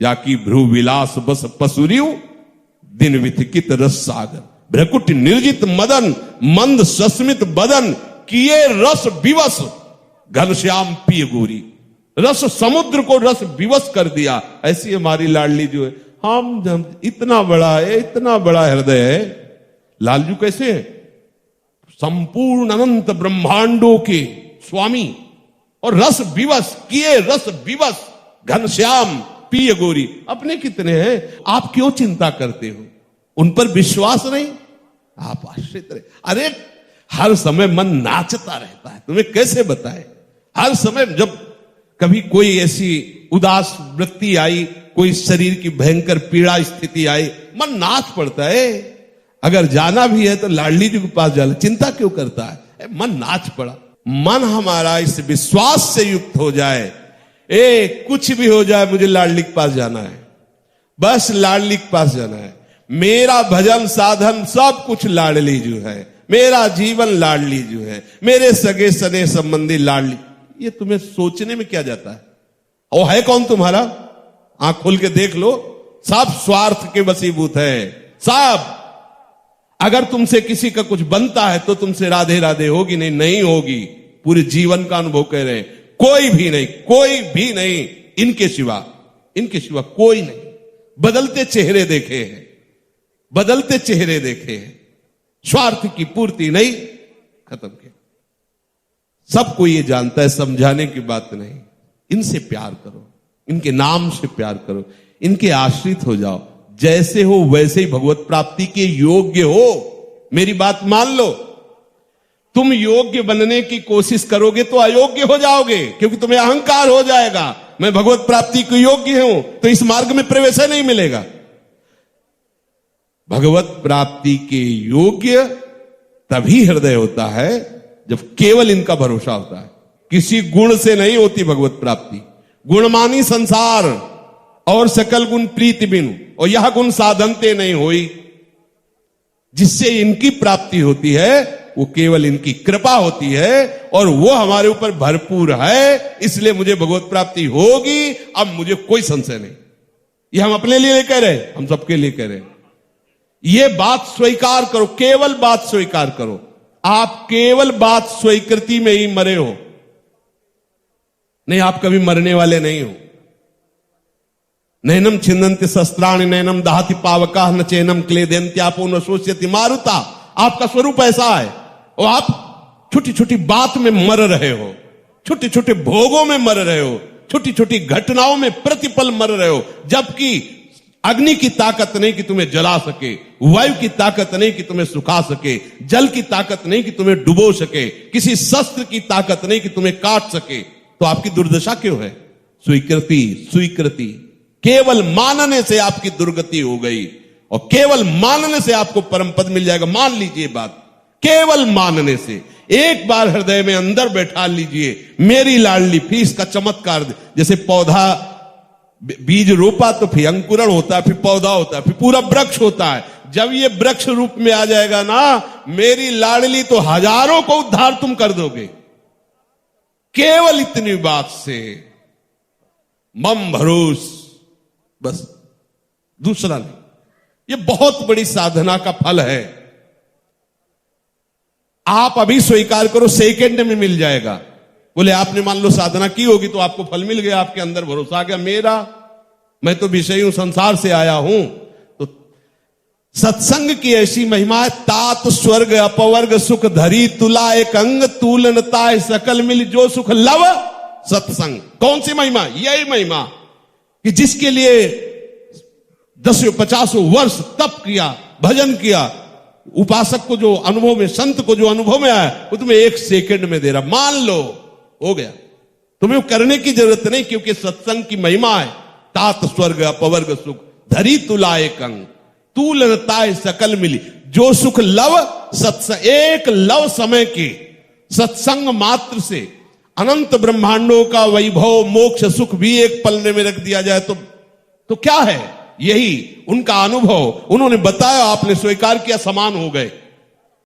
या कि भ्रू विलास बस पसुरियु दिन विथिकित रस सागर, भ्रकुट निर्जित मदन मंद सस्मित बदन, किए रस विवश घनश्याम पिय गोरी। रस समुद्र को रस विवश कर दिया। ऐसी हमारी लाडली जो है, हम इतना बड़ा है, इतना बड़ा हृदय है। लालजू कैसे है? संपूर्ण अनंत ब्रह्मांडों के स्वामी और रस विवश, किए रस विवश घनश्याम पिय गोरी। अपने कितने हैं, आप क्यों चिंता करते हो? उन पर विश्वास नहीं, आप आश्रित रहे। अरे हर समय मन नाचता रहता है, तुम्हें कैसे बताए। हर समय जब कभी कोई ऐसी उदास वृत्ति आई, कोई शरीर की भयंकर पीड़ा स्थिति आई, मन नाच पड़ता है। अगर जाना भी है तो लाडली जी के पास जाना, चिंता क्यों करता है? मन नाच पड़ा। मन हमारा इस विश्वास से युक्त हो जाए, कुछ भी हो जाए मुझे लाडली के पास जाना है, बस लाडली के पास जाना है। मेरा भजन साधन सब कुछ लाडली जो है, मेरा जीवन लाडली जो है, मेरे सगे सने संबंधी लाडली। ये तुम्हें सोचने में क्या जाता है? वो है कौन तुम्हारा? आंख खोल के देख लो, सब स्वार्थ के वशीभूत है सब। अगर तुमसे किसी का कुछ बनता है तो तुमसे राधे राधे होगी नहीं, नहीं होगी। पूरे जीवन का अनुभव कह रहे हैं, कोई भी नहीं, कोई भी नहीं, इनके सिवा कोई नहीं। बदलते चेहरे देखे हैं, बदलते चेहरे देखे हैं, स्वार्थ की पूर्ति नहीं, खत्म किया। सबको ये जानता है, समझाने की बात नहीं। इनसे प्यार करो, इनके नाम से प्यार करो, इनके आश्रित हो जाओ। जैसे हो वैसे ही भगवत प्राप्ति के योग्य हो। मेरी बात मान लो, तुम योग्य बनने की कोशिश करोगे तो अयोग्य हो जाओगे, क्योंकि तुम्हें अहंकार हो जाएगा, मैं भगवत प्राप्ति को योग्य हूं, तो इस मार्ग में प्रवेश नहीं मिलेगा। भगवत प्राप्ति के योग्य तभी हृदय होता है जब केवल इनका भरोसा होता है। किसी गुण से नहीं होती भगवत प्राप्ति। गुणमानी संसार और सकल गुण प्रीति बिनु, और यह गुण साधनते नहीं होई। जिससे इनकी प्राप्ति होती है वो केवल इनकी कृपा होती है, और वो हमारे ऊपर भरपूर है। इसलिए मुझे भगवत प्राप्ति होगी, अब मुझे कोई संशय नहीं। ये हम अपने लिए नहीं कह रहे, हम सबके लिए कह रहे हैं। ये बात स्वीकार करो, केवल बात स्वीकार करो। आप केवल बात स्वीकृति में ही मरे हो, नहीं आप कभी मरने वाले नहीं हो। नैनम छिन्दन्ति शस्त्राणि नैनम दहति पावका न चैनम क्लेदन्त्यापो न शोष्यति मारुता। आपका स्वरूप ऐसा है, और आप छोटी छोटी बात में मर रहे हो, छोटे छोटे भोगों में मर रहे हो, छोटी छोटी घटनाओं में प्रतिपल मर रहे हो। जबकि अग्नि की ताकत नहीं कि तुम्हें जला सके, वायु की ताकत नहीं कि तुम्हें सुखा सके, जल की ताकत नहीं कि तुम्हें डुबो सके, किसी शस्त्र की ताकत नहीं कि तुम्हें काट सके। तो आपकी दुर्दशा क्यों है? स्वीकृति, स्वीकृति। केवल मानने से आपकी दुर्गति हो गई, और केवल मानने से आपको परम पद मिल जाएगा। मान लीजिए बात, केवल मानने से। एक बार हृदय में अंदर बैठा लीजिए, मेरी लाडली, फिर इसका चमत्कार। जैसे पौधा बीज रोपा तो फिर अंकुरण होता है, फिर पौधा होता है, फिर पूरा वृक्ष होता है। जब ये वृक्ष रूप में आ जाएगा ना मेरी लाडली, तो हजारों को उद्धार तुम कर दोगे। केवल इतनी बात से मम भरोस, बस, दूसरा नहीं। ये बहुत बड़ी साधना का फल है। आप अभी स्वीकार करो, सेकंड में मिल जाएगा। बोले आपने मान लो साधना की होगी तो आपको फल मिल गया, आपके अंदर भरोसा आ गया, मैं तो विषय हूं, संसार से आया हूं। तो सत्संग की ऐसी महिमा है, तात स्वर्ग अपवर्ग सुख धरी तुला एक अंग तूलनता सकल मिल जो सुख लव सत्संग। कौन सी महिमा? यही महिमा कि जिसके लिए 10-50 वर्ष तप किया, भजन किया, उपासक को जो अनुभव में, संत को जो अनुभव में आया, वो तुम्हें 1 सेकंड में दे रहा। मान लो हो गया, तुम्हें करने की जरूरत नहीं, क्योंकि सत्संग की महिमा है। तात स्वर्ग अपवर्ग सुख धरी तुला एक अंग तूलनताय सकल मिली जो सुख लव सत्संग। एक लव समय के सत्संग मात्र से अनंत ब्रह्मांडों का वैभव, मोक्ष, सुख भी एक पलने में रख दिया जाए तो क्या है? यही उनका अनुभव, उन्होंने बताया, आपने स्वीकार किया, समान हो गए।